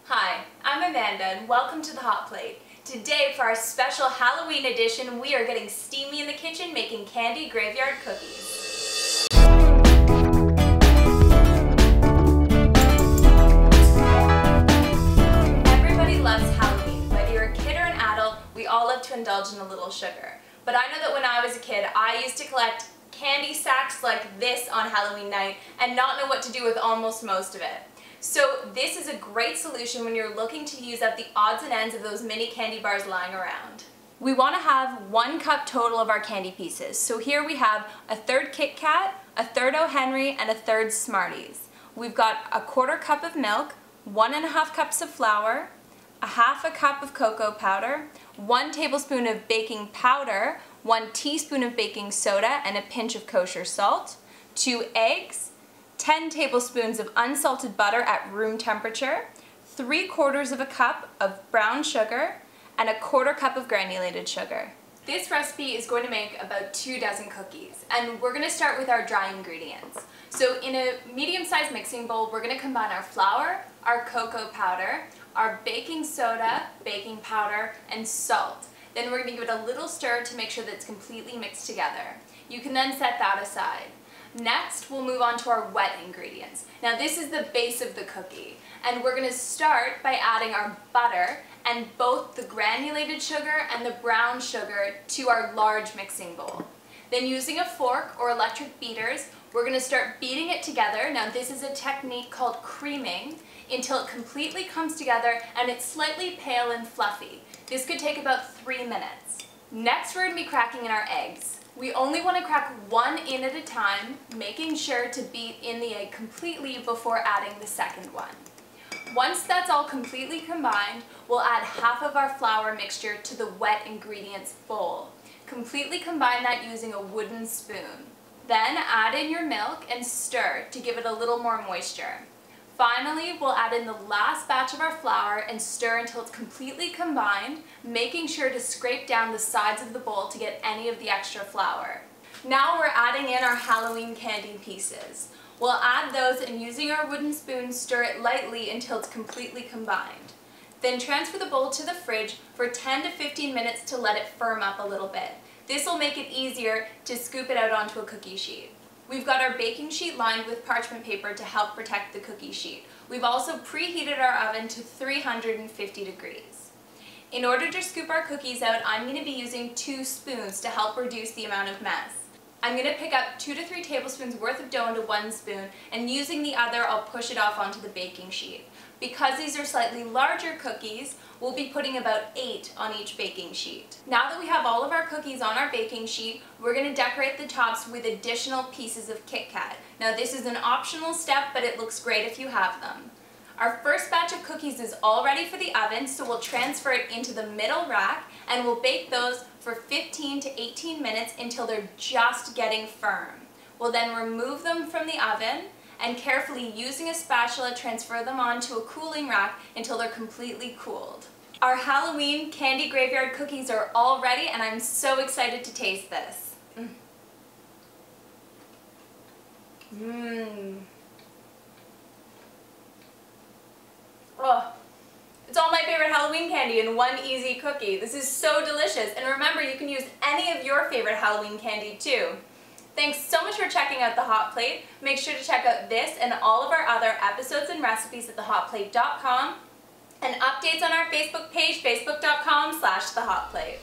Hi, I'm Amanda and welcome to the Hot Plate. Today for our special Halloween edition, we are getting steamy in the kitchen making candy graveyard cookies. Everybody loves Halloween. Whether you're a kid or an adult, we all love to indulge in a little sugar. But I know that when I was a kid, I used to collect candy sacks like this on Halloween night and not know what to do with almost most of it. So this is a great solution when you're looking to use up the odds and ends of those mini candy bars lying around. We want to have 1 cup total of our candy pieces. So here we have a third Kit Kat, a third O. Henry, and a third Smarties. We've got a 1/4 cup of milk, 1½ cups of flour, a 1/2 cup of cocoa powder, 1 tablespoon of baking powder, 1 teaspoon of baking soda, and a pinch of kosher salt, 2 eggs, 10 tablespoons of unsalted butter at room temperature, 3/4 cup of brown sugar, and a 1/4 cup of granulated sugar. This recipe is going to make about 2 dozen cookies, and we're going to start with our dry ingredients. So in a medium-sized mixing bowl, we're going to combine our flour, our cocoa powder, our baking soda, baking powder, and salt. Then we're going to give it a little stir to make sure that it's completely mixed together. You can then set that aside. Next, we'll move on to our wet ingredients. Now this is the base of the cookie, and we're going to start by adding our butter and both the granulated sugar and the brown sugar to our large mixing bowl. Then using a fork or electric beaters, we're going to start beating it together. Now this is a technique called creaming until it completely comes together and it's slightly pale and fluffy. This could take about 3 minutes. Next, we're going to be cracking in our eggs. We only want to crack 1 in at a time, making sure to beat in the egg completely before adding the second one. Once that's all completely combined, we'll add 1/2 of our flour mixture to the wet ingredients bowl. Completely combine that using a wooden spoon. Then add in your milk and stir to give it a little more moisture. Finally, we'll add in the last batch of our flour and stir until it's completely combined, making sure to scrape down the sides of the bowl to get any of the extra flour. Now we're adding in our Halloween candy pieces. We'll add those and using our wooden spoon, stir it lightly until it's completely combined. Then transfer the bowl to the fridge for 10 to 15 minutes to let it firm up a little bit. This will make it easier to scoop it out onto a cookie sheet. We've got our baking sheet lined with parchment paper to help protect the cookie sheet. We've also preheated our oven to 350 degrees. In order to scoop our cookies out, I'm going to be using 2 spoons to help reduce the amount of mess. I'm going to pick up 2 to 3 tablespoons worth of dough into 1 spoon, and using the other, I'll push it off onto the baking sheet. Because these are slightly larger cookies, we'll be putting about 8 on each baking sheet. Now that we have all of our cookies on our baking sheet, we're going to decorate the tops with additional pieces of Kit Kat. Now this is an optional step, but it looks great if you have them. Our first batch of cookies is all ready for the oven, so we'll transfer it into the middle rack and we'll bake those for 15 to 18 minutes until they're just getting firm. We'll then remove them from the oven and carefully, using a spatula, transfer them onto a cooling rack until they're completely cooled. Our Halloween candy graveyard cookies are all ready and I'm so excited to taste this. Oh, it's all my favorite Halloween candy in one easy cookie. This is so delicious, and remember, you can use any of your favorite Halloween candy too. Thanks so much for checking out The Hot Plate. Make sure to check out this and all of our other episodes and recipes at thehotplate.com, and updates on our Facebook page, facebook.com/thehotplate.